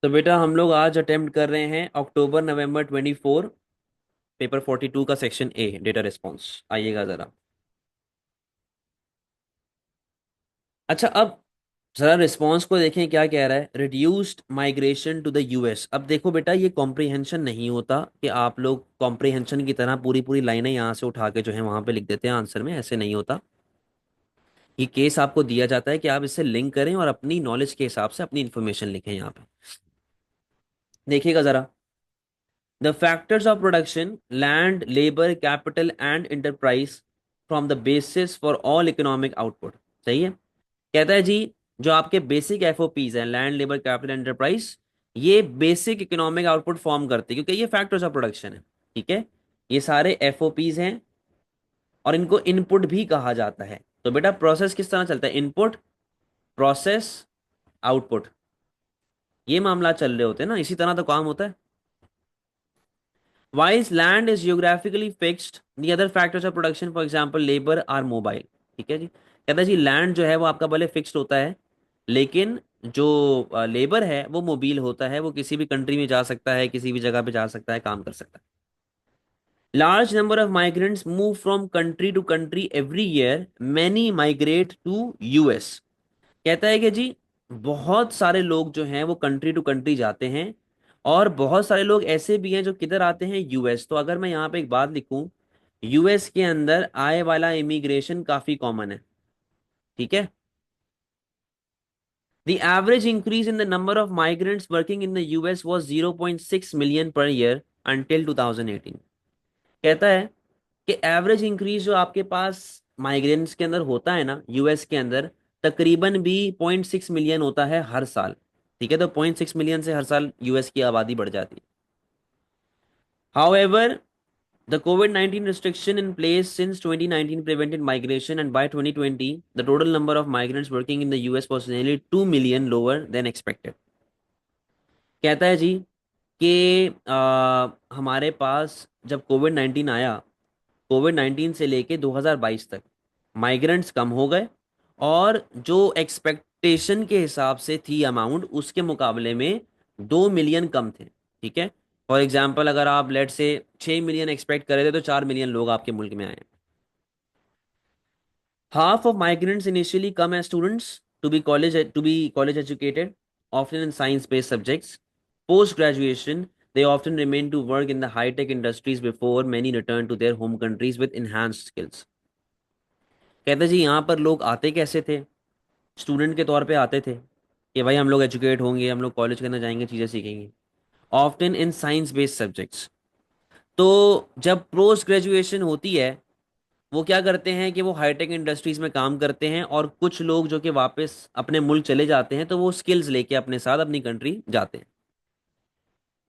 तो बेटा हम लोग आज अटेम्प्ट कर रहे हैं अक्टूबर नवंबर 24, पेपर 42 का सेक्शन ए, डेटा रिस्पॉन्स। आइएगा जरा। अच्छा, अब जरा रिस्पॉन्स को देखें क्या कह रहा है। Reduced migration to the US. अब देखो बेटा, ये कॉम्प्रिहेंशन नहीं होता कि आप लोग कॉम्प्रिहेंशन की तरह पूरी पूरी लाइनें यहाँ से उठा के जो है वहां पे लिख देते हैं आंसर में। ऐसे नहीं होता। ये केस आपको दिया जाता है कि आप इससे लिंक करें और अपनी नॉलेज के हिसाब से अपनी इंफॉर्मेशन लिखें यहाँ पे। देखिएगा जरा। The factors of production, land, labor, capital, and enterprise from the basis for all economic output। सही है। कहता है जी, जो आपके बेसिक एफओपीज हैं, लैंड, लेबर, कैपिटल, एंटरप्राइज, ये बेसिक इकोनॉमिक आउटपुट फॉर्म करते हैं, क्योंकि ये फैक्टर्स ऑफ प्रोडक्शन है। ठीक है। ये सारे एफओपीज हैं और इनको इनपुट भी कहा जाता है। तो बेटा प्रोसेस किस तरह चलता है? Input, process, output. ये मामला चल रहे होते हैं ना, इसी तरह तो काम होता है। Whilst land is geographically fixed, the other factors of production, for example, labor are mobile। ठीक है जी। कहता है जी, लैंड जो है वो आपका भले फिक्स्ड होता है, लेकिन जो लेबर है वो मोबाइल होता है। वो किसी भी कंट्री में जा सकता है, किसी भी जगह पे जा सकता है, काम कर सकता है। Large number of migrants move from country to country every year, many migrate to US. कहता है कि जी, बहुत सारे लोग जो हैं वो कंट्री टू कंट्री जाते हैं, और बहुत सारे लोग ऐसे भी हैं जो किधर आते हैं? यूएस। तो अगर मैं यहाँ पे एक बात लिखूं, यूएस के अंदर आय वाला इमिग्रेशन काफी कॉमन है। ठीक है। The average increase in the number of migrants working in the US was 0.6 million per year until 2018। कहता है कि एवरेज इंक्रीज जो आपके पास माइग्रेंट्स के अंदर होता है ना यूएस के अंदर, तकरीबन भी 0.6 मिलियन होता है हर साल। ठीक है। तो 0.6 मिलियन से हर साल यूएस की आबादी बढ़ जाती है। However, the COVID-19 restriction in place since 2019 prevented migration, and by 2020, the total number of migrants working in the US was nearly 2 million, lower than expected। कहता है जी कि हमारे पास जब कोविड 19 आया, कोविड 19 से लेके 2022 तक माइग्रेंट्स कम हो गए, और जो एक्सपेक्टेशन के हिसाब से थी अमाउंट, उसके मुकाबले में 2 मिलियन कम थे। ठीक है। फॉर एग्जाम्पल, अगर आप लेट से 6 मिलियन एक्सपेक्ट कर रहे थे, तो 4 मिलियन लोग आपके मुल्क में आए। Half of migrants initially come as students to be college educated, often in science based subjects. Post graduation, they often remain to work in the high tech industries before many return to their home countries with enhanced skills। कहते जी, यहाँ पर लोग आते कैसे थे? Student के तौर पे आते थे कि भाई हम लोग एजुकेट होंगे, हम लोग कॉलेज करने जाएंगे, चीज़ें सीखेंगे। Often in science based subjects. तो जब पोस्ट ग्रेजुएशन होती है, वो क्या करते हैं कि वो हाईटेक इंडस्ट्रीज में काम करते हैं, और कुछ लोग जो कि वापस अपने मुल्क चले जाते हैं, तो वो स्किल्स लेके अपने साथ अपनी कंट्री जाते हैं।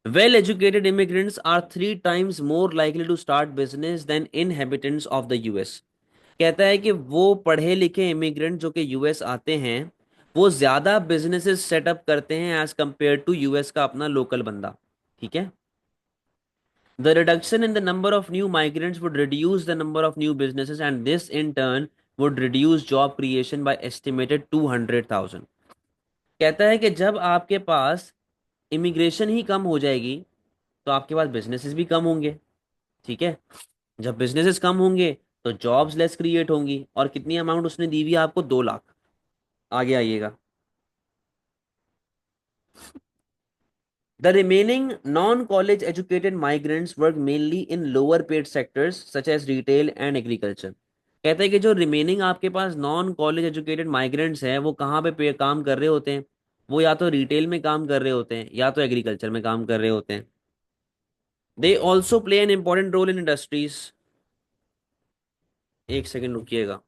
Well educated immigrants are 3 times more likely to start business than inhabitants of the US. कहता है कि वो पढ़े लिखे इमिग्रेंट जो कि यूएस आते हैं, वो ज्यादा बिजनेसेस सेटअप करते हैं एज कंपेयर टू यूएस का अपना लोकल बंदा। ठीक है। The reduction in the number of new migrants would reduce the number of new businesses, and this in turn would reduce job creation by estimated 200,000। कहता है कि जब आपके पास इमिग्रेशन ही कम हो जाएगी, तो आपके पास बिजनेसेस भी कम होंगे। ठीक है। जब बिजनेसेस कम होंगे, तो जॉब्स लेस क्रिएट होंगी। और कितनी अमाउंट उसने दी हुई है आपको? 2 लाख। आगे आइएगा। The remaining non-college educated migrants work mainly in lower paid sectors such as retail and agriculture। कहते हैं कि जो रिमेनिंग आपके पास नॉन कॉलेज एजुकेटेड माइग्रेंट्स हैं, वो कहाँ पे काम कर रहे होते हैं? वो या तो रिटेल में काम कर रहे होते हैं, या तो एग्रीकल्चर में काम कर रहे होते हैं। They also play an important role in industries. एक सेकेंड रुकिएगा।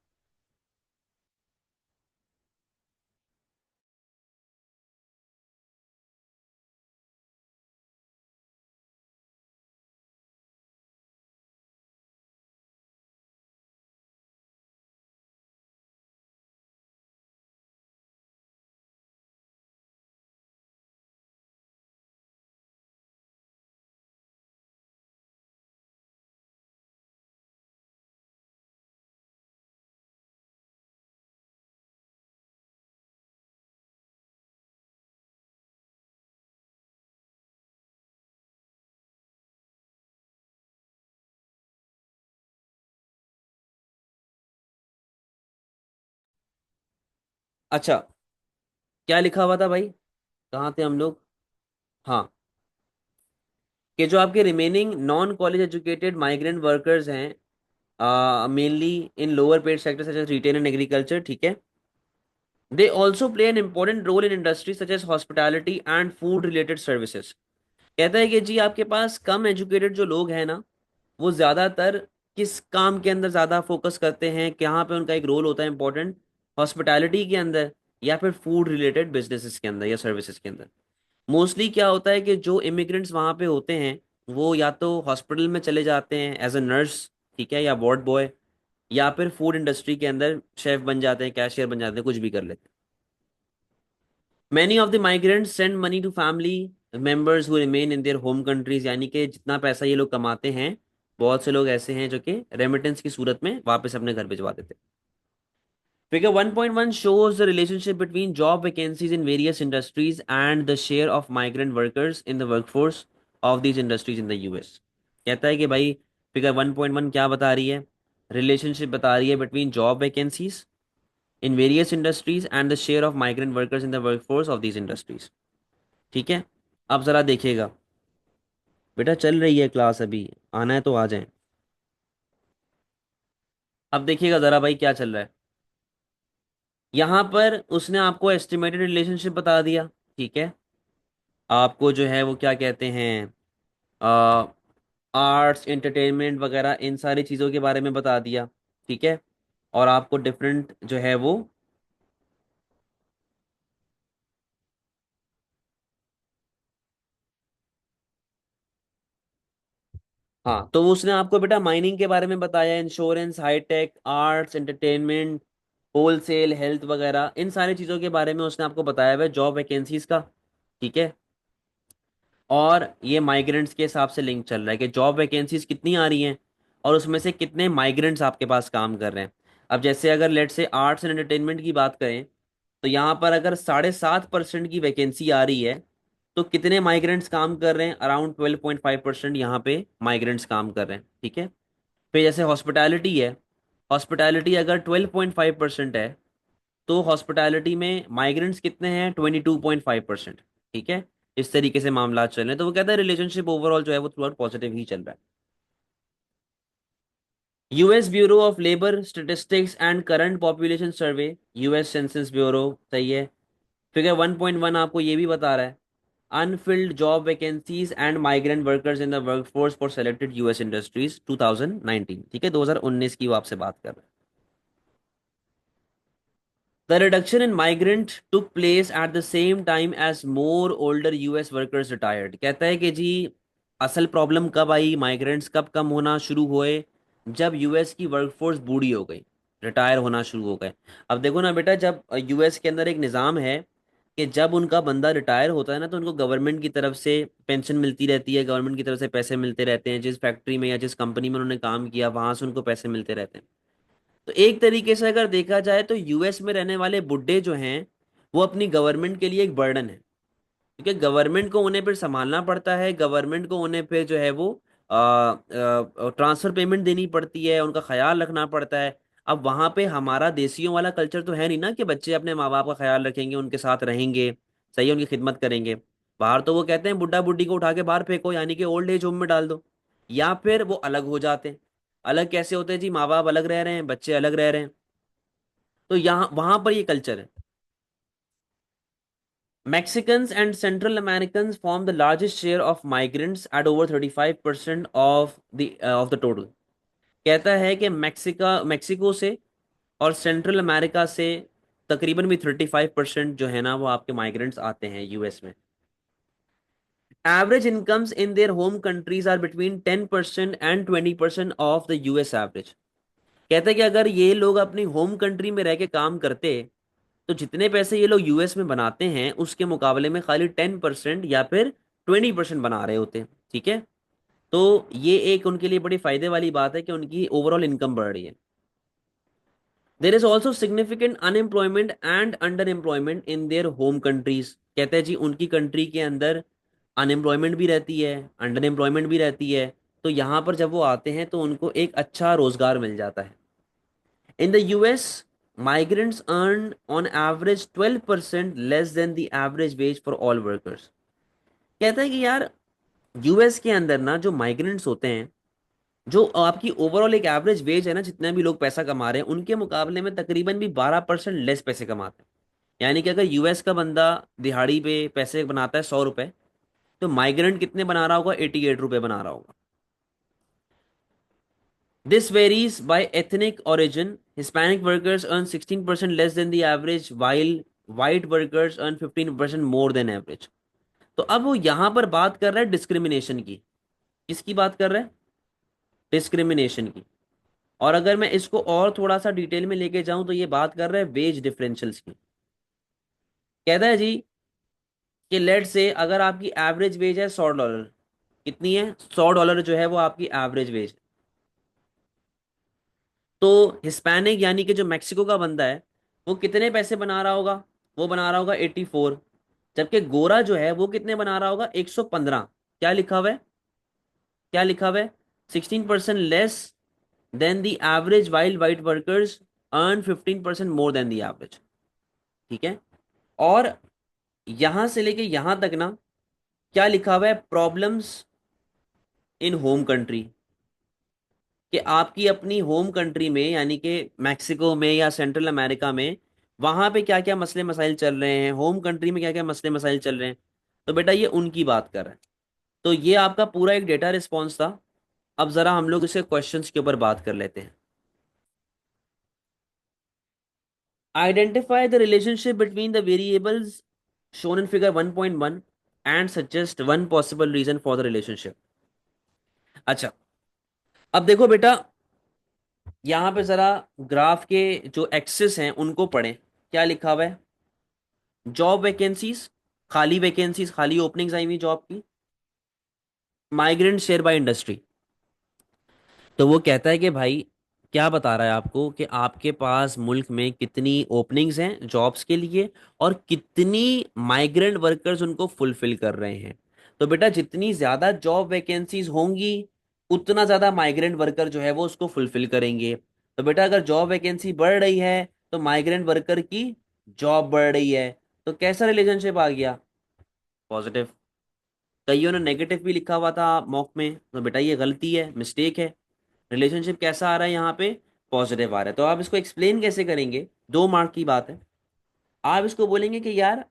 अच्छा, क्या लिखा हुआ था भाई, कहाँ थे हम लोग? हाँ, कि जो आपके remaining non college educated migrant workers हैं, mainly in lower paid sector such as retail and agriculture, ठीक है, they also play an important role in industry such as hospitality and food related services. कहता है कि जी आपके पास कम educated जो लोग हैं ना, वो ज्यादातर किस काम के अंदर ज्यादा फोकस करते हैं, कहाँ पे उनका एक रोल होता है इंपॉर्टेंट, हॉस्पिटैलिटी के अंदर या फिर फूड रिलेटेड बिजनेसेस के अंदर या सर्विसेज के अंदर। मोस्टली क्या होता है कि जो इमिग्रेंट्स वहाँ पे होते हैं वो या तो हॉस्पिटल में चले जाते हैं एज अ नर्स, ठीक है, या वार्ड बॉय, या फिर फूड इंडस्ट्री के अंदर शेफ बन जाते हैं, कैशियर बन जाते हैं, कुछ भी कर लेते हैं। Many of the migrants send money to family members who remain in their home countries, यानी कि जितना पैसा ये लोग कमाते हैं, बहुत से लोग ऐसे हैं जो कि रेमिटेंस की सूरत में वापस अपने घर भिजवा देते हैं। Figure 1.1 shows the relationship between job vacancies in various industries and the share of migrant workers in the workforce of these industries in the US। कहता है कि भाई फिगर 1.1 क्या बता रही है, रिलेशनशिप बता रही है between job vacancies in various industries and the share of migrant workers in the workforce of these industries. ठीक है, अब जरा देखिएगा, बेटा चल रही है क्लास अभी, आना है तो आ जाए। अब देखिएगा जरा भाई क्या चल रहा है। यहाँ पर उसने आपको एस्टिमेटेड रिलेशनशिप बता दिया, ठीक है, आपको जो है वो क्या कहते हैं, आर्ट्स एंटरटेनमेंट वगैरह इन सारी चीज़ों के बारे में बता दिया, ठीक है, और आपको डिफरेंट जो है वो, हाँ तो उसने आपको बेटा माइनिंग के बारे में बताया, insurance, hi-tech, arts entertainment, wholesale, health वगैरह इन सारी चीज़ों के बारे में उसने आपको बताया हुआ है जॉब वैकेंसीज का, ठीक है। और ये माइग्रेंट्स के हिसाब से लिंक चल रहा है कि जॉब वैकेंसीज कितनी आ रही हैं और उसमें से कितने माइग्रेंट्स आपके पास काम कर रहे हैं। अब जैसे अगर लेट से आर्ट्स एंड एंटरटेनमेंट की बात करें, तो यहाँ पर अगर 7.5% की वैकेंसी आ रही है, तो कितने माइग्रेंट्स काम कर रहे हैं, अराउंड 12.5% यहाँ पे माइग्रेंट्स काम कर रहे हैं, ठीक है। फिर जैसे हॉस्पिटैलिटी है, हॉस्पिटैलिटी अगर 12.5% है, तो हॉस्पिटैलिटी में माइग्रेंट्स कितने हैं, 22.5%, ठीक है। इस तरीके से मामला चल रहे हैं, तो वो कहता है रिलेशनशिप ओवरऑल जो है वो थोड़ा पॉजिटिव ही चल रहा है। US bureau of labour statistics and current population survey, US census bureau, सही है। फिगर 1.1 आपको ये भी बता रहा है, Anfield job vacancies and migrant workers in the workforce for selected US industries 2019, ठीक है, 2019 की वो आपसे बात कर रहा है। The reduction in migrant took place at the same time as more older US workers retired। कहता है कि जी असल प्रॉब्लम कब आई, माइग्रेंट्स कब कम होना शुरू हुए, जब यूएस की वर्कफोर्स बूढ़ी हो गई, रिटायर होना शुरू हो गए। अब देखो ना बेटा, जब यूएस के अंदर एक निज़ाम है कि जब उनका बंदा रिटायर होता है ना, तो उनको गवर्नमेंट की तरफ से पेंशन मिलती रहती है, गवर्नमेंट की तरफ से पैसे मिलते रहते हैं, जिस फैक्ट्री में या जिस कंपनी में उन्होंने काम किया वहां से उनको पैसे मिलते रहते हैं। तो एक तरीके से अगर देखा जाए तो यूएस में रहने वाले बुड्ढे जो हैं वो अपनी गवर्नमेंट के लिए एक बर्डन है, क्योंकि गवर्नमेंट को उन्हें फिर संभालना पड़ता है, गवर्नमेंट को उन्हें फिर जो है वो ट्रांसफर पेमेंट देनी पड़ती है, उनका ख्याल रखना पड़ता है। अब वहां पे हमारा देसियों वाला कल्चर तो है नहीं ना कि बच्चे अपने माँ बाप का ख्याल रखेंगे, उनके साथ रहेंगे, सही है, उनकी खिदमत करेंगे। बाहर तो वो कहते हैं बुड्ढा बुड्ढी को उठा के बाहर फेंको, यानी कि ओल्ड एज होम में डाल दो, या फिर वो अलग हो जाते हैं। अलग कैसे होते हैं जी, माँ बाप अलग रह रहे हैं, बच्चे अलग रह रहे हैं, तो यहाँ वहां पर ये कल्चर है। Mexicans and Central Americans form the largest share of migrants at over 35% of the total। कहता है कि मेक्सिको से और सेंट्रल अमेरिका से तकरीबन भी 35% जो है ना वो आपके माइग्रेंट्स आते हैं यूएस में। Average incomes in their home countries are between 10% and 20% of the US average. कहता है कि अगर ये लोग अपनी होम कंट्री में रह के काम करते, तो जितने पैसे ये लोग यूएस में बनाते हैं उसके मुकाबले में खाली 10% या फिर 20% बना रहे होते हैं, ठीक है। तो ये एक उनके लिए बड़ी फायदे वाली बात है कि उनकी ओवरऑल इनकम बढ़ रही है। There is also significant unemployment and under employment in their home countries. कहते हैं जी उनकी कंट्री के अंदर अनएम्प्लॉयमेंट भी रहती है, अंडर एम्प्लॉयमेंट भी रहती है, तो यहाँ पर जब वो आते हैं तो उनको एक अच्छा रोजगार मिल जाता है। In the US migrants earn on average 12% less than the average wage for all workers. कहता है कि यार यूएस के अंदर ना जो माइग्रेंट्स होते हैं, जो आपकी ओवरऑल एक एवरेज वेज है ना, जितने भी लोग पैसा कमा रहे हैं उनके मुकाबले में तकरीबन भी 12% लेस पैसे कमाते हैं। यानी कि अगर यूएस का बंदा दिहाड़ी पे पैसे बनाता है 100 रुपए, तो माइग्रेंट कितने बना रहा होगा? 88 रुपए बना रहा होगा। This varies by ethnic origin. Hispanic workers earn 16% less than the average, while white workers earn 15% more than average. तो अब वो यहां पर बात कर रहा है डिस्क्रिमिनेशन की। किसकी बात कर रहा है? डिस्क्रिमिनेशन की। और अगर मैं इसको और थोड़ा सा डिटेल में लेके जाऊं तो ये बात कर रहा है वेज डिफरेंशियल्स की। कहता है जी कि लेट से अगर आपकी एवरेज वेज है $100, कितनी है? $100 जो है वो आपकी एवरेज वेज। तो हिस्पैनिक यानी कि जो मैक्सिको का बंदा है, वो कितने पैसे बना रहा होगा? वो बना रहा होगा 84। जबकि गोरा जो है वो कितने बना रहा होगा? 115। क्या लिखा हुआ है? क्या लिखा हुआ है? 16% less than the average, while white workers earn 15% more than the average. ठीक है। और यहां से लेके यहां तक ना, क्या लिखा हुआ है? Problems in home country. कि आपकी अपनी होम कंट्री में यानी कि मैक्सिको में या सेंट्रल अमेरिका में, वहां पे क्या क्या मसले मसाइल चल रहे हैं, होम कंट्री में क्या क्या मसले मसाइल चल रहे हैं। तो बेटा ये उनकी बात कर रहा है। तो ये आपका पूरा एक डेटा रिस्पॉन्स था। अब जरा हम लोग इसे क्वेश्चंस के ऊपर बात कर लेते हैं। Identify the relationship between the variables shown in figure 1.1 and suggest one possible reason for the relationship. अच्छा, अब देखो बेटा, यहां पे जरा ग्राफ के जो एक्सिस हैं उनको पढ़ें। क्या लिखा हुआ है? जॉब वैकेंसीज, खाली वैकेंसीज, खाली ओपनिंग्स आई हुई जॉब की। Migrant share by industry. तो वो कहता है कि भाई, क्या बता रहा है आपको कि आपके पास मुल्क में कितनी ओपनिंग्स हैं जॉब्स के लिए, और कितनी माइग्रेंट वर्कर्स उनको फुलफिल कर रहे हैं। तो बेटा जितनी ज्यादा जॉब वैकेंसीज होंगी, उतना ज्यादा माइग्रेंट वर्कर जो है वो उसको फुलफिल करेंगे। तो बेटा अगर जॉब वैकेंसी बढ़ रही है तो माइग्रेंट वर्कर की जॉब बढ़ रही है। तो कैसा रिलेशनशिप आ गया? पॉजिटिव। कईयों ने नेगेटिव भी लिखा हुआ था मॉक में, तो बेटा ये गलती है, मिस्टेक है। रिलेशनशिप कैसा आ रहा है यहाँ पे? पॉजिटिव आ रहा है। तो आप इसको एक्सप्लेन कैसे करेंगे? 2 मार्क की बात है। आप इसको बोलेंगे कि यार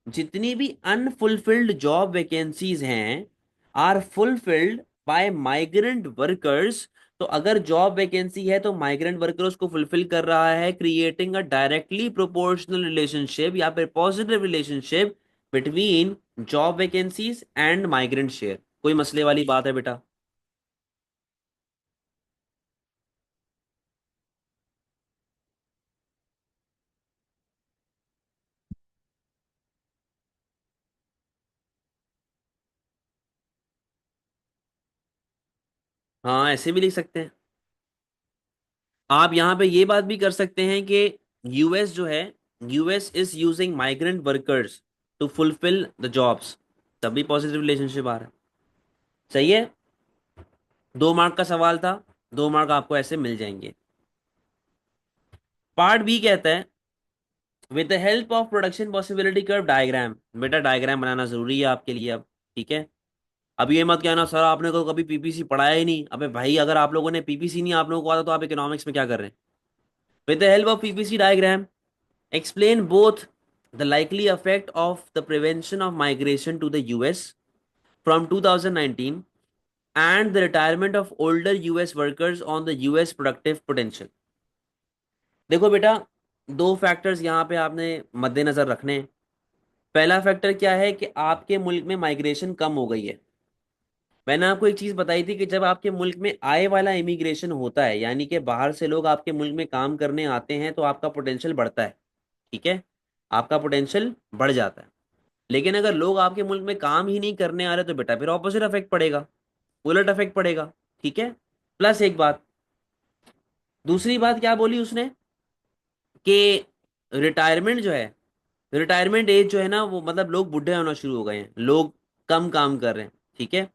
जितनी भी अनफुलफिल्ड जॉब वैकेंसीज हैं are fulfilled by migrant workers. तो अगर जॉब वैकेंसी है तो माइग्रेंट वर्कर उसको फुलफिल कर रहा है, creating a directly proportional relationship या फिर positive relationship between job vacancies and migrant share. कोई मसले वाली बात है बेटा? हाँ, ऐसे भी लिख सकते हैं। आप यहाँ पे ये बात भी कर सकते हैं कि यूएस जो है, US is using migrant workers to fulfil the jobs. तभी पॉजिटिव रिलेशनशिप आ रहा है। सही है। 2 मार्क का सवाल था, 2 मार्क आपको ऐसे मिल जाएंगे। पार्ट बी कहता है with the help of production possibility curve diagram. बेटा डायग्राम बनाना जरूरी है आपके लिए अब। ठीक है। अब ये मत कहना सर आपने को कभी पीपीसी पढ़ाया ही नहीं। अबे भाई, अगर आप लोगों ने पीपीसी नहीं आप लोगों को आता तो आप इकोनॉमिक्स में क्या कर रहे हैं? With the help of PPC diagram explain both the likely effect of the prevention of migration to the US from 2019 and the retirement of older US workers on the US productive potential। देखो बेटा, 2 factors यहाँ पे आपने मद्देनजर रखने हैं। पहला factor क्या है कि आपके मुल्क में माइग्रेशन कम हो गई है। मैंने आपको एक चीज बताई थी कि जब आपके मुल्क में आय वाला इमिग्रेशन होता है, यानी कि बाहर से लोग आपके मुल्क में काम करने आते हैं, तो आपका पोटेंशियल बढ़ता है। ठीक है। आपका पोटेंशियल बढ़ जाता है। लेकिन अगर लोग आपके मुल्क में काम ही नहीं करने आ रहे तो बेटा फिर ऑपोजिट इफेक्ट पड़ेगा, उलट इफेक्ट पड़ेगा। ठीक है। प्लस एक बात, दूसरी बात क्या बोली उसने कि रिटायरमेंट जो है, रिटायरमेंट एज जो है ना, वो मतलब लोग बूढ़े होना शुरू हो गए हैं, लोग कम काम कर रहे हैं। ठीक है।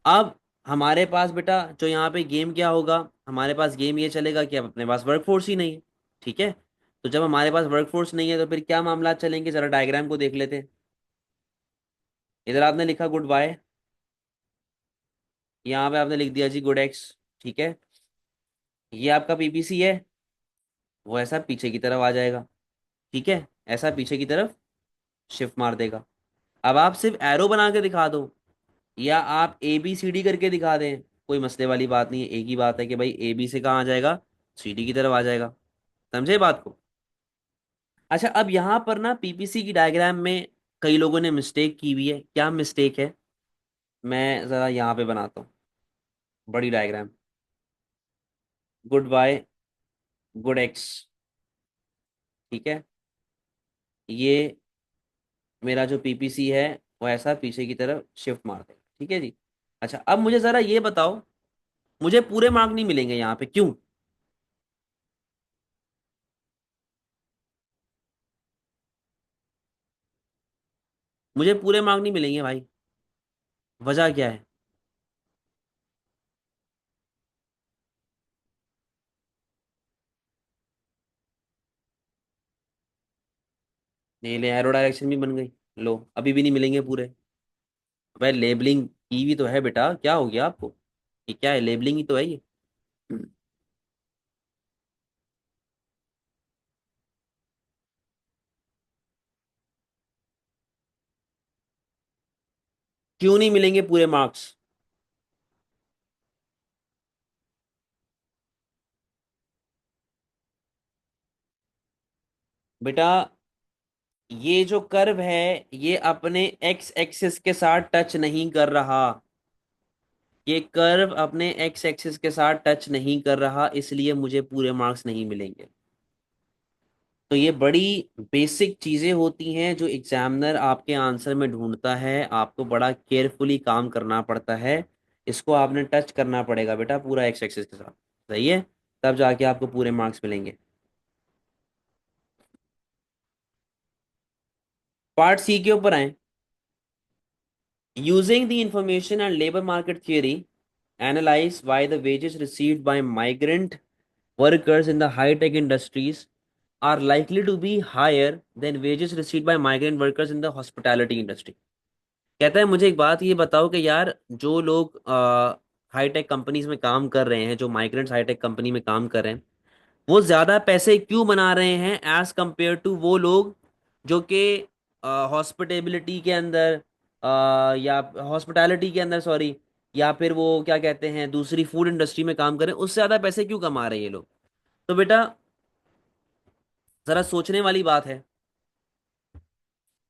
अब हमारे पास बेटा जो यहाँ पे गेम क्या होगा, हमारे पास गेम ये चलेगा कि अब अपने पास वर्कफोर्स ही नहीं है। ठीक है। तो जब हमारे पास वर्कफोर्स नहीं है तो फिर क्या मामला चलेंगे, जरा डायग्राम को देख लेते हैं। इधर आपने लिखा गुड बाय, यहाँ पे आपने लिख दिया जी गुड एक्स। ठीक है, ये आपका पीपीसी है, वो ऐसा पीछे की तरफ आ जाएगा। ठीक है, ऐसा पीछे की तरफ शिफ्ट मार देगा। अब आप सिर्फ एरो बना के दिखा दो या आप ए बी सी डी करके दिखा दें, कोई मसले वाली बात नहीं है। एक ही बात है कि भाई ए बी से कहाँ आ जाएगा, सी डी की तरफ आ जाएगा। समझे बात को। अच्छा, अब यहाँ पर ना पीपीसी की डायग्राम में कई लोगों ने मिस्टेक की हुई है। क्या मिस्टेक है, मैं जरा यहाँ पे बनाता हूँ बड़ी diagram. Good Y, good X. ठीक है, ये मेरा जो पीपीसी है वो ऐसा पीछे की तरफ शिफ्ट मार देगा। ठीक है जी। अच्छा, अब मुझे जरा ये बताओ, मुझे पूरे मार्क नहीं मिलेंगे यहाँ पे, क्यों? मुझे पूरे मार्क नहीं मिलेंगे भाई, वजह क्या है? ये ले, एरो डायरेक्शन भी बन गई। लो, अभी भी नहीं मिलेंगे पूरे। भाई लेबलिंग की भी तो है बेटा, क्या हो गया आपको? ये क्या है, लेबलिंग ही तो है ये। क्यों नहीं मिलेंगे पूरे मार्क्स? बेटा, ये जो कर्व है ये अपने एक्स एक्सिस के साथ टच नहीं कर रहा। ये कर्व अपने एक्स एक्सिस के साथ टच नहीं कर रहा, इसलिए मुझे पूरे मार्क्स नहीं मिलेंगे। तो ये बड़ी बेसिक चीजें होती हैं जो एग्जामिनर आपके आंसर में ढूंढता है, आपको बड़ा केयरफुली काम करना पड़ता है। इसको आपने टच करना पड़ेगा बेटा पूरा एक्स एक्सिस के साथ। सही है, तब जाके आपको पूरे मार्क्स मिलेंगे। पार्ट सी के ऊपर आए। Using the information and labour market theory, analyse why the wages received by migrant workers in the high-tech industries are likely to be higher than wages received by migrant workers in the hospitality industry। कहता है मुझे एक बात ये बताओ कि यार जो लोग हाईटेक कंपनीज में काम कर रहे हैं, जो माइग्रेंट्स हाईटेक कंपनी में काम कर रहे हैं, वो ज्यादा पैसे क्यों बना रहे हैं एज कंपेयर टू वो लोग जो कि हॉस्पिटेबिलिटी के अंदर, या हॉस्पिटैलिटी के अंदर, सॉरी, या फिर वो क्या कहते हैं दूसरी फूड इंडस्ट्री में काम करें, उससे ज्यादा पैसे क्यों कमा रहे हैं ये लोग? तो बेटा जरा सोचने वाली बात है।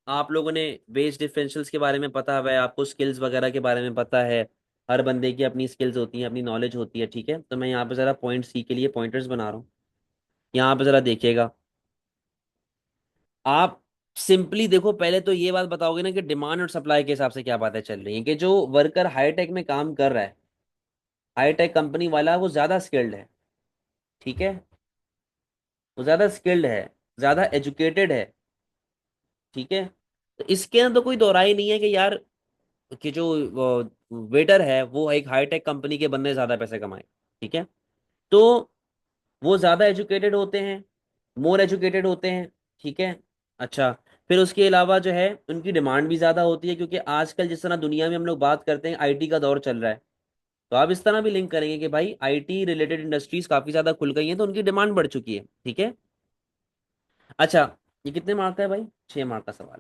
आप लोगों ने वेज डिफरेंशियल्स के बारे में पता हुआ है, आपको स्किल्स वगैरह के बारे में पता है। हर बंदे की अपनी स्किल्स होती हैं, अपनी नॉलेज होती है। ठीक है, तो मैं यहाँ पे जरा पॉइंट सी के लिए पॉइंटर्स बना रहा हूँ। यहाँ पे जरा देखिएगा आप। सिंपली देखो, पहले तो ये बात बताओगे ना कि डिमांड और सप्लाई के हिसाब से क्या बातें चल रही हैं, कि जो वर्कर हाईटेक में काम कर रहा है, हाईटेक कंपनी वाला, वो ज्यादा स्किल्ड है। ठीक है, वो ज्यादा स्किल्ड है, ज्यादा एजुकेटेड है। ठीक है, तो इसके अंदर तो कोई दोहराई नहीं है कि यार कि जो वेटर है वो एक हाईटेक कंपनी के बंदे ज्यादा पैसे कमाए। ठीक है, तो वो ज्यादा एजुकेटेड होते हैं, मोर एजुकेटेड होते हैं। ठीक है। अच्छा, फिर उसके अलावा जो है उनकी डिमांड भी ज्यादा होती है, क्योंकि आजकल जिस तरह दुनिया में हम लोग बात करते हैं आईटी का दौर चल रहा है। तो आप इस तरह भी लिंक करेंगे कि भाई आईटी रिलेटेड इंडस्ट्रीज काफी ज्यादा खुल गई हैं, तो उनकी डिमांड बढ़ चुकी है। ठीक है। अच्छा, ये कितने मार्क का है भाई? 6 मार्क का सवाल।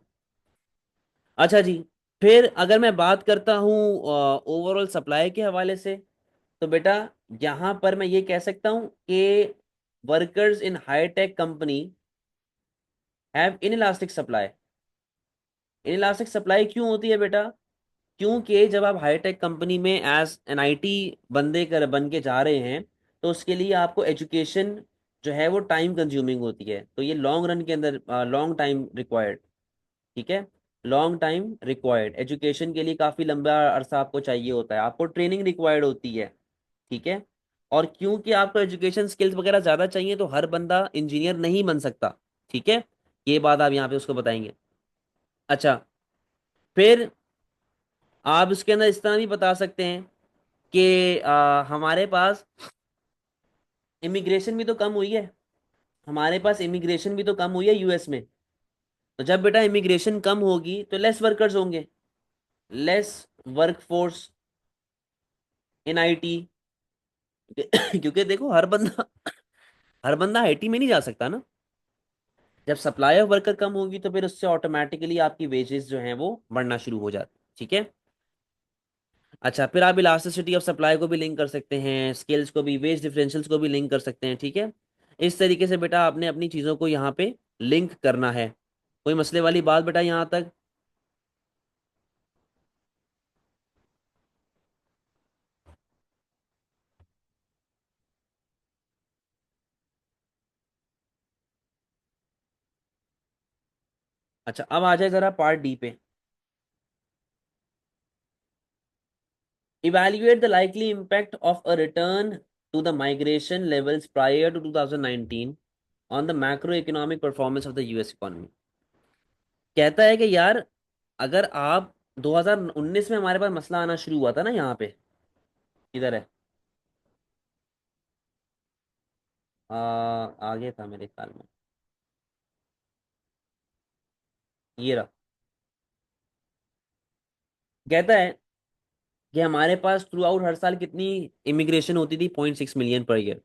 अच्छा जी, फिर अगर मैं बात करता हूँ ओवरऑल सप्लाई के हवाले से, तो बेटा यहां पर मैं ये कह सकता हूं कि workers in hi-tech company have inelastic supply. Inelastic supply क्यों होती है बेटा? क्योंकि जब आप हाईटेक कंपनी में एज एन आईटी बंदे कर बन के जा रहे हैं, तो उसके लिए आपको एजुकेशन जो है वो टाइम कंज्यूमिंग होती है। तो ये लॉन्ग रन के अंदर लॉन्ग टाइम रिक्वायर्ड। ठीक है, लॉन्ग टाइम रिक्वायर्ड एजुकेशन के लिए काफी लंबा अरसा आपको चाहिए होता है, आपको ट्रेनिंग रिक्वायर्ड होती है। ठीक है, और क्योंकि आपको एजुकेशन स्किल्स वगैरह ज्यादा चाहिए, तो हर बंदा इंजीनियर नहीं बन सकता। ठीक है, ये बात आप यहाँ पे उसको बताएंगे। अच्छा, फिर आप उसके अंदर इस तरह भी बता सकते हैं कि हमारे पास इमिग्रेशन भी तो कम हुई है। हमारे पास इमिग्रेशन भी तो कम हुई है यूएस में। तो जब बेटा इमिग्रेशन कम होगी तो लेस वर्कर्स होंगे, lace work force in IT. क्योंकि देखो हर बंदा आईटी में नहीं जा सकता ना। जब सप्लाई ऑफ वर्कर कम होगी तो फिर उससे ऑटोमेटिकली आपकी वेजेस जो हैं वो बढ़ना शुरू हो जाती। ठीक है। अच्छा, फिर आप इलास्टिसिटी ऑफ सप्लाई को भी लिंक कर सकते हैं, स्किल्स को भी, वेज डिफरेंशियल्स को भी लिंक कर सकते हैं। ठीक है। इस तरीके से बेटा आपने अपनी चीज़ों को यहाँ पे लिंक करना है। कोई मसले वाली बात बेटा यहाँ तक? अच्छा, अब आ जाए ज़रा पार्ट डी पे। Evaluate the likely impact of a return to the migration levels prior to 2019 on the macroeconomic performance of the US economy। कहता है कि यार, अगर आप 2019 में, हमारे पास मसला आना शुरू हुआ था ना यहाँ पे, इधर है, आगे था मेरे ख्याल में, ये रहा। कहता है कि हमारे पास थ्रू आउट हर साल कितनी इमिग्रेशन होती थी, 0.6 मिलियन पर ईयर।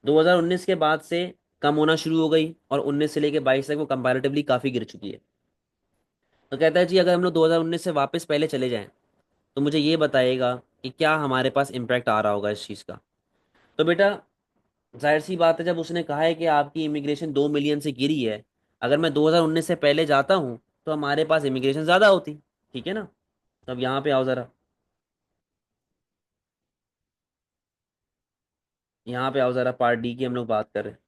2019 के बाद से कम होना शुरू हो गई, और 19 से लेके 22 तक वो कंपैरेटिवली काफ़ी गिर चुकी है। तो कहता है जी, अगर हम लोग 2019 से वापस पहले चले जाएं तो मुझे ये बताइएगा कि क्या हमारे पास इम्पैक्ट आ रहा होगा इस चीज़ का। तो बेटा, जाहिर सी बात है, जब उसने कहा है कि आपकी इमिग्रेशन 2 मिलियन से गिरी है, अगर मैं 2019 से पहले जाता हूँ तो हमारे पास इमिग्रेशन ज़्यादा होती। ठीक है ना। तो अब यहाँ पे आओ ज़रा, यहाँ पे आओ ज़रा, पार्ट डी की हम लोग बात कर रहे हैं।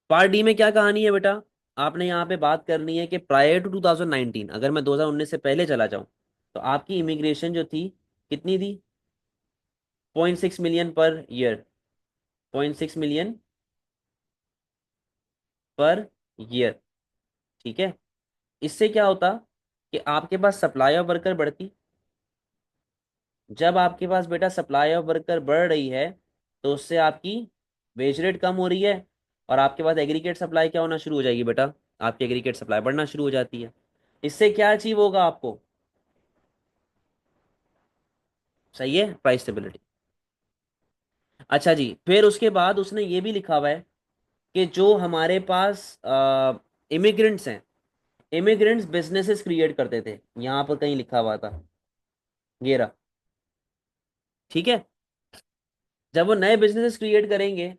पार्ट डी में क्या कहानी है बेटा? आपने यहाँ पे बात करनी है कि प्रायर टू 2019, अगर मैं 2019 से पहले चला जाऊँ तो आपकी इमिग्रेशन जो थी कितनी थी? 0.6 million per year. 0.6 million per year. ठीक है। इससे क्या होता कि आपके पास सप्लाई ऑफ वर्कर बढ़ती। जब आपके पास बेटा सप्लाई ऑफ वर्कर बढ़ रही है तो उससे आपकी वेज रेट कम हो रही है, और आपके पास एग्रीगेट सप्लाई क्या होना शुरू हो जाएगी बेटा? आपकी एग्रीगेट सप्लाई बढ़ना शुरू हो जाती है। इससे क्या अचीव होगा आपको? सही है, प्राइस स्टेबिलिटी। अच्छा जी, फिर उसके बाद उसने ये भी लिखा हुआ है कि जो हमारे पास इमिग्रेंट्स हैं, इमिग्रेंट्स बिजनेसेस क्रिएट करते थे, यहाँ पर कहीं लिखा हुआ था, ये रहा। ठीक है। जब वो नए बिजनेसेस क्रिएट करेंगे,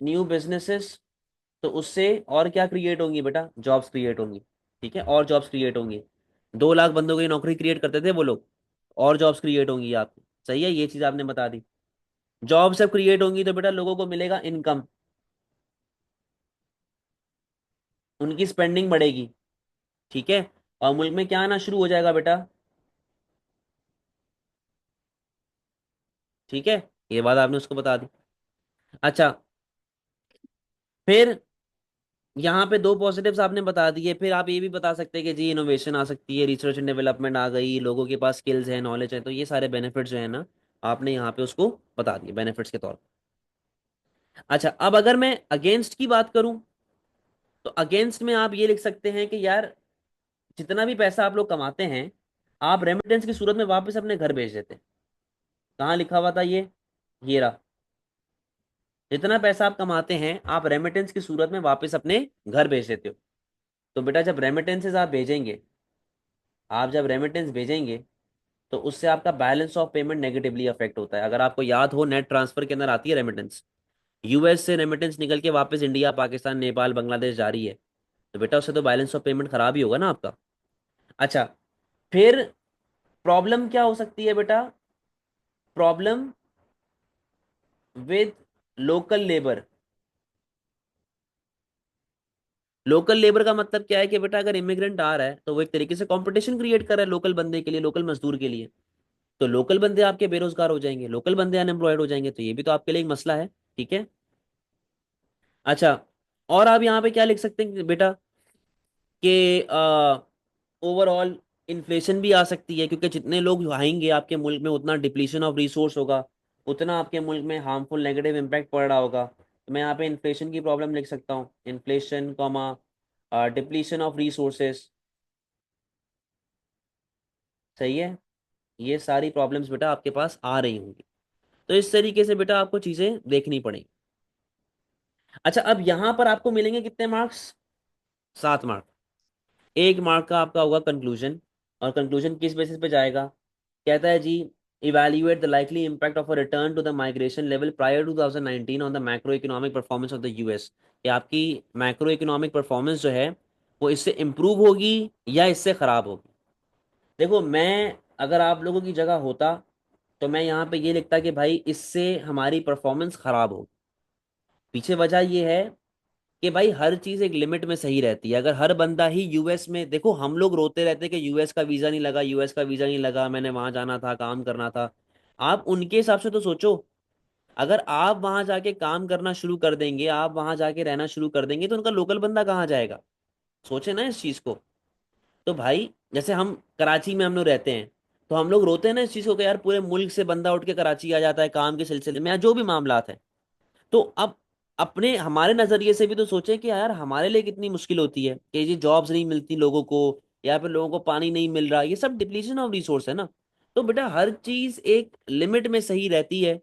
न्यू बिजनेसेस, तो उससे और क्या क्रिएट होंगी बेटा? जॉब्स क्रिएट होंगी। ठीक है, और जॉब्स क्रिएट होंगी। 2 लाख बंदों की नौकरी क्रिएट करते थे वो लोग, और जॉब्स क्रिएट होंगी आपकी। सही है, ये चीज आपने बता दी। जॉब सब क्रिएट होंगी तो बेटा लोगों को मिलेगा इनकम, उनकी स्पेंडिंग बढ़ेगी। ठीक है। और मुल्क में क्या आना शुरू हो जाएगा बेटा? ठीक है, ये बात आपने उसको बता दी। अच्छा, फिर यहाँ पे दो पॉजिटिव्स आपने बता दिए, फिर आप ये भी बता सकते हैं कि जी इनोवेशन आ सकती है, रिसर्च एंड डेवलपमेंट आ गई, लोगों के पास स्किल्स है, नॉलेज है, तो ये सारे बेनिफिट्स जो है ना, आपने यहाँ पे उसको बता दिए बेनिफिट्स के तौर पर। अच्छा, अब अगर मैं अगेंस्ट की बात करूं तो अगेंस्ट में आप ये लिख सकते हैं कि यार, जितना भी पैसा आप लोग कमाते हैं, आप रेमिटेंस की सूरत में वापस अपने घर भेज देते हैं। कहाँ लिखा हुआ था ये रहा। जितना पैसा आप कमाते हैं आप रेमिटेंस की सूरत में वापस अपने घर भेज देते हो। तो बेटा, जब रेमिटेंसेस आप भेजेंगे, आप जब रेमिटेंस भेजेंगे तो उससे आपका balance of payment negatively affect होता है। अगर आपको याद हो, नेट ट्रांसफर के अंदर आती है रेमिटेंस। यूएस से रेमिटेंस निकल के वापस इंडिया, पाकिस्तान, नेपाल, बांग्लादेश जा रही है, तो बेटा उससे तो बैलेंस ऑफ पेमेंट खराब ही होगा ना आपका। अच्छा, फिर प्रॉब्लम क्या हो सकती है बेटा? Problem with local labour. Local labour का मतलब क्या है कि बेटा, अगर इमिग्रेंट आ रहा है तो वो एक तरीके से कंपटीशन क्रिएट कर रहा है लोकल बंदे के लिए, लोकल मजदूर के लिए। तो लोकल बंदे आपके बेरोजगार हो जाएंगे, लोकल बंदे अनएम्प्लॉयड हो जाएंगे, तो ये भी तो आपके लिए एक मसला है। ठीक है। अच्छा, और आप यहाँ पे क्या लिख सकते हैं बेटा कि ओवरऑल इन्फ्लेशन भी आ सकती है, क्योंकि जितने लोग आएंगे आपके मुल्क में उतना डिप्लीशन ऑफ रिसोर्स होगा, उतना आपके मुल्क में हार्मफुल नेगेटिव इम्पैक्ट पड़ रहा होगा। तो मैं यहाँ पे इन्फ्लेशन की प्रॉब्लम लिख सकता हूँ, inflation comma depletion of resources. सही है। ये सारी प्रॉब्लम्स बेटा आपके पास आ रही होंगी। तो इस तरीके से बेटा आपको चीजें देखनी पड़ेंगी। अच्छा, अब यहां पर आपको मिलेंगे कितने मार्क्स? 7 मार्क। 1 मार्क का आपका होगा कंक्लूजन। और कंक्लूजन किस बेसिस पे जाएगा? कहता है जी, evaluate the likely impact of a return to the migration level prior to 2019 on the macroeconomic performance of the US. कि आपकी मैक्रो इकोनॉमिक परफॉर्मेंस जो है वो इससे इम्प्रूव होगी या इससे खराब होगी। देखो, मैं अगर आप लोगों की जगह होता तो मैं यहाँ पे ये लिखता कि भाई इससे हमारी परफॉर्मेंस खराब होगी। पीछे वजह ये है कि भाई हर चीज एक लिमिट में सही रहती है। अगर हर बंदा ही यूएस में, देखो हम लोग रोते रहते कि यूएस का वीजा नहीं लगा, यूएस का वीजा नहीं लगा, मैंने वहां जाना था, काम करना था। आप उनके हिसाब से तो सोचो। अगर आप वहां जाके काम करना शुरू कर देंगे, आप वहां जाके रहना शुरू कर देंगे, तो उनका लोकल बंदा कहाँ जाएगा? सोचे ना इस चीज को। तो भाई जैसे हम कराची में हम लोग रहते हैं, तो हम लोग रोते हैं ना इस चीज को कि यार पूरे मुल्क से बंदा उठ के कराची आ जाता है काम के सिलसिले में या जो भी मामलात है। तो अब अपने हमारे नजरिए से भी तो सोचें कि यार हमारे लिए कितनी मुश्किल होती है कि ये जॉब्स नहीं मिलती लोगों को, या फिर लोगों को पानी नहीं मिल रहा। ये सब डिप्लीशन ऑफ रिसोर्स है ना। तो बेटा हर चीज एक लिमिट में सही रहती है,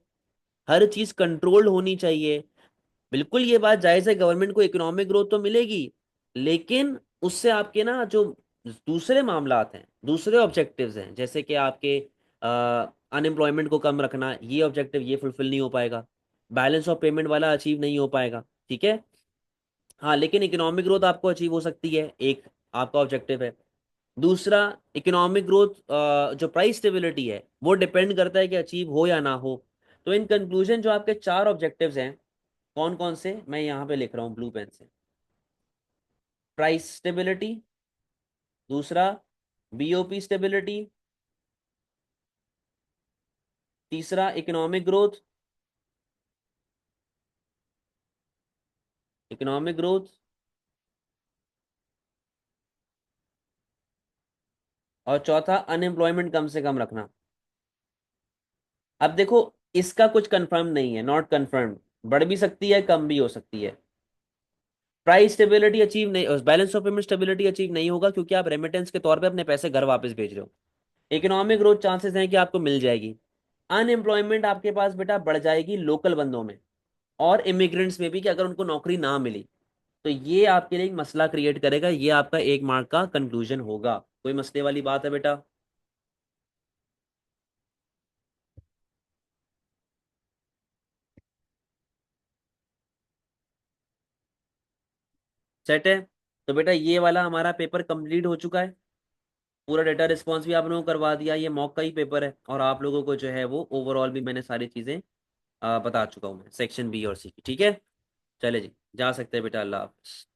हर चीज कंट्रोल्ड होनी चाहिए। बिल्कुल ये बात जायज है, गवर्नमेंट को इकोनॉमिक ग्रोथ तो मिलेगी, लेकिन उससे आपके ना जो दूसरे मामलात हैं, दूसरे ऑब्जेक्टिव्स हैं, जैसे कि आपके अनएम्प्लॉयमेंट को कम रखना, ये ऑब्जेक्टिव ये फुलफिल नहीं हो पाएगा। बैलेंस ऑफ पेमेंट वाला अचीव नहीं हो पाएगा। ठीक है। हाँ, लेकिन इकोनॉमिक ग्रोथ आपको अचीव हो सकती है, एक आपका ऑब्जेक्टिव है। दूसरा, इकोनॉमिक ग्रोथ जो प्राइस स्टेबिलिटी है वो डिपेंड करता है कि अचीव हो या ना हो। तो इन कंक्लूजन जो आपके 4 ऑब्जेक्टिव्स हैं, कौन कौन से, मैं यहाँ पे लिख रहा हूँ ब्लू पेन से। प्राइस स्टेबिलिटी, दूसरा बीओपी स्टेबिलिटी, तीसरा इकोनॉमिक ग्रोथ, इकोनॉमिक ग्रोथ, और चौथा अनएम्प्लॉयमेंट कम से कम रखना। अब देखो, इसका कुछ कंफर्म नहीं है, नॉट कंफर्म, बढ़ भी सकती है कम भी हो सकती है। प्राइस स्टेबिलिटी अचीव नहीं, balance of payment stability achieve नहीं होगा क्योंकि आप रेमिटेंस के तौर पे अपने पैसे घर वापस भेज रहे हो। इकोनॉमिक ग्रोथ चांसेस हैं कि आपको मिल जाएगी। अनएम्प्लॉयमेंट आपके पास बेटा बढ़ जाएगी लोकल बंदों में और इमिग्रेंट्स में भी, कि अगर उनको नौकरी ना मिली तो ये आपके लिए एक मसला क्रिएट करेगा। ये आपका 1 मार्क का कंक्लूजन होगा। कोई मसले वाली बात है बेटा? सेट है। तो बेटा ये वाला हमारा पेपर कंप्लीट हो चुका है। पूरा डेटा रिस्पॉन्स भी आप लोगों को करवा दिया। ये मॉक का ही पेपर है और आप लोगों को जो है वो ओवरऑल भी मैंने सारी चीज़ें बता चुका हूँ मैं, सेक्शन बी और सी की। ठीक है। चले जी, जा सकते हैं बेटा। अल्लाह हाफिज़।